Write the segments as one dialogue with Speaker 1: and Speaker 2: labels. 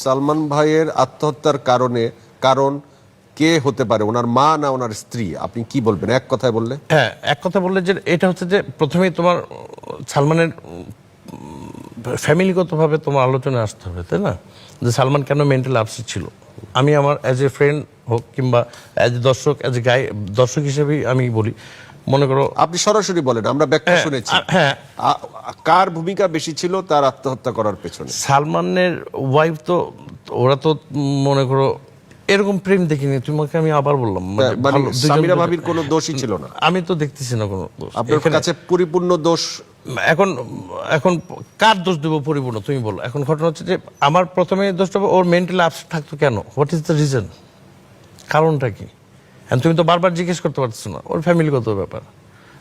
Speaker 1: সালমান ভাইয়ের আত্মহত্যার কারণ কে হতে পারে, ওনার মা না ওনার স্ত্রী? আপনি কি বলবেন এক কথায় বললে?
Speaker 2: হ্যাঁ, এক কথা বললে যে এটা হচ্ছে যে প্রথমেই তোমার সালমানের ফ্যামিলিগতভাবে তোমার আলোচনায় আসতে হবে, তাই না? যে সালমান কেন মেন্টাল আপসেট ছিল। আমি আমার অ্যাজ এ ফ্রেন্ড হোক কিংবা অ্যাজ এ দর্শক, অ্যাজ এ দর্শক হিসেবেই আমি বলি, মনে করো
Speaker 1: আপনি সরাসরি বলেন, আমরা ব্যাখ্যা শুনেছি।
Speaker 2: হ্যাঁ,
Speaker 1: কার ভূমিকা বেশি ছিল তার আত্মহত্যা করার পেছনে?
Speaker 2: সালমানের ওয়াইফ তো, ওরা তো মনে করো এরকম প্রেম দেখিনি। তোমাকে আমি আবার বললাম,
Speaker 1: সামিরা ভাবির কোনো দোষই ছিল না?
Speaker 2: আমি তো দেখতেছি না কোনো দোষ
Speaker 1: আপনার কাছে পরিপূর্ণ দোষ।
Speaker 2: এখন কার দোষ দেবো পরিপূর্ণ, তুমি বলো। এখন ঘটনা হচ্ছে যে আমার প্রথমে দোষ দেবো ওর মেন্টাল আপসেট থাকতো কেন, হোয়াট ইজ দ্য রিজন, কারণটা কি? তুমি তো বারবার জিজ্ঞেস করতে পারছো না, ওর ফ্যামিলিগত ব্যাপার।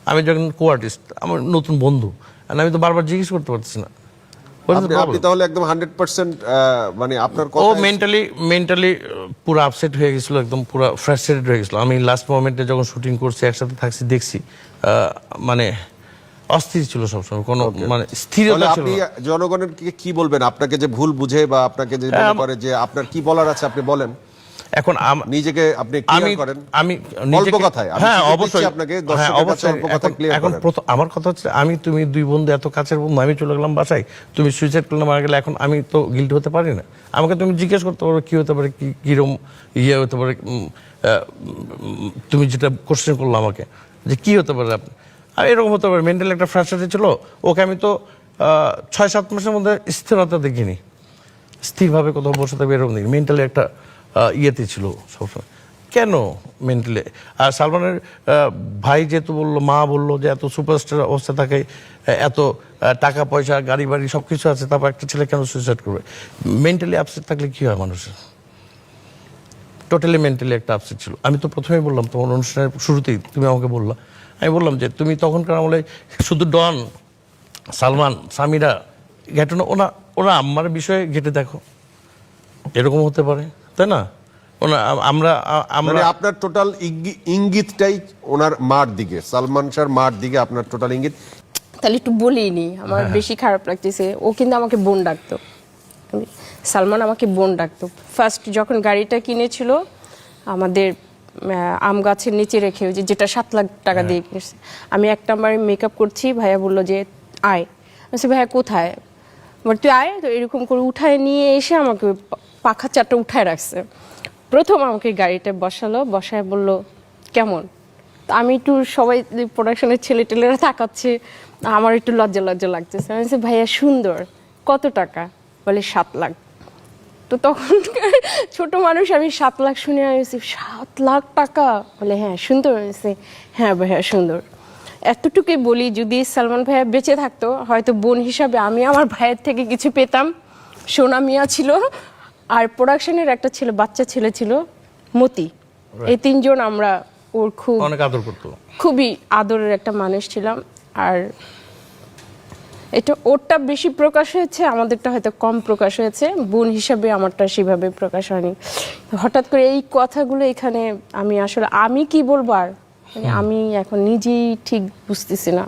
Speaker 2: আমি যখন কো আর্টিস্ট, আমার নতুন বন্ধু, আমি তো বারবার জিজ্ঞেস করতে পারছি না।
Speaker 1: আপনি তাহলে একদম 100% মানে আপনার
Speaker 2: ও মেন্টালি পুরো আপসেট হয়ে গেছিল, একদম পুরো ফ্রাস্ট্রেটেড হয়ে গেছিল। আমি লাস্ট মোমেন্টে যখন শুটিং করছি, একসাথে থাকছি, দেখছি মানে অস্থির ছিল সবসময়, কোনো মানে স্থিরতা ছিল না।
Speaker 1: আপনি জনগণের কি বলবেন? আপনাকে যে ভুল বুঝে বা আপনাকে যে মনে করে, যে আপনার কি বলার আছে আপনি বলেন।
Speaker 2: এখন
Speaker 1: নিজেকে আপনি ক্লিয়ার করেন।
Speaker 2: আমি
Speaker 1: অল্প কথায়,
Speaker 2: হ্যাঁ অবশ্যই
Speaker 1: আপনাকে দর্শকের কাছে অল্প কথায় ক্লিয়ার করেন।
Speaker 2: এখন আমার কথা হচ্ছে, তুমি দুই বন্ধু, এত কাছের বন্ধু, আমি চলে গেলাম বাসায়, তুমি সুইসাইড করলে মারা গেলে, এখন আমি তো গিল্টি হতে পারি না। আমাকে তুমি জিজ্ঞেস করতে পারো কি হতে পারে, কিরকম ইয়ে হতে পারে। তুমি যেটা কোশ্চেন করলো আমাকে যে কি হতে পারে, আর এরকম হতে পারে মেন্টাল একটা ফ্রাস্ট্রেশন ছিল। ওকে আমি তো 6-7 মাসের মধ্যে স্থিরতা দেখিনি, স্থিরভাবে কোথাও বসে থাকবে এরকম দেখি। মেন্টালি একটা ইয়েতে ছিল সবসময়। কেন মেন্টালি? আর সালমানের ভাই যেহেতু বললো, মা বললো যে এত সুপারস্টার অবস্থা থাকে, এত টাকা পয়সা, গাড়ি বাড়ি সব কিছু আছে, তারপর একটা ছেলে কেন সুইসাইড করবে? মেন্টালি আপসেট থাকলে কি হয় মানুষের? টোটালি মেন্টালি একটা আপসেট ছিল। আমি তো প্রথমেই বললাম, তোমার অনুষ্ঠানের শুরুতেই তুমি আমাকে বললা, আমি বললাম যে তুমি তখনকার আমলে শুধু ডন, সালমান, সামিরা ঘটনা, ওরা আমার বিষয়ে ঘেটে দেখো, এরকম হতে পারে, তাই না? আমরা
Speaker 1: আপনার টোটাল ইঙ্গিতটাই ওনার মার দিকে, সালমান শাহর মার দিকে আপনার টোটাল ইঙ্গিত।
Speaker 3: তাহলে একটু বলিনি, আমার বেশি খারাপ লাগতেছে। ও কিন্তু আমাকে বোন ডাকতো, সালমান আমাকে বোন ডাকতো। ফার্স্ট যখন গাড়িটা কিনেছিল আমাদের আম গাছের নিচে রেখে, যেটা 7 লাখ টাকা দিয়ে কিনেছে, আমি 1 নম্বরে মেকআপ করছি, ভাইয়া বললো যে আয়। আমি ভাইয়া কোথায়? তুই আয়। তো এরকম করে উঠায় নিয়ে এসে আমাকে পাখা 4টা উঠায় রাখছে। প্রথম আমাকে গাড়িতে বসায় বলল কেমন? তো আমি একটু, সবাই প্রোডাকশনের ছেলেটেলেরা তাকাচ্ছে, আমার একটু লজ্জা লাগতেছে। আমি বলছি ভাইয়া সুন্দর। কত টাকা? বলে 7 লাখ। তো তখন ছোট মানুষ, আমি 7 লাখ শুনে আসছি, 7 লাখ টাকা? বলে হ্যাঁ সুন্দর। হয়েছে, হ্যাঁ ভাইয়া সুন্দর। এতটুকুই বলি, যদি সালমান ভাইয়া বেঁচে থাকতো, হয়তো বোন হিসাবে আমি আমার ভাইয়ের থেকে কিছু পেতাম। সোনা মিয়া ছিল, আর প্রোডাকশনের একটা ছেলে, বাচ্চা ছেলে ছিল মতি। এই 3 জন আমরা ওর খুব
Speaker 2: অনেক আদর করতো,
Speaker 3: খুবই আদরের একটা মানুষ ছিলাম। আর এটা ওরটা বেশি প্রকাশ হয়েছে, আমাদেরটা হয়তো কম প্রকাশ হয়েছে। বোন হিসাবে আমারটা সেভাবে প্রকাশ হয়নি। হঠাৎ করে এই কথাগুলো এখানে আমি আসলে আমি কি বলবো, আর আমি এখন নিজেই ঠিক বুঝতেছি না।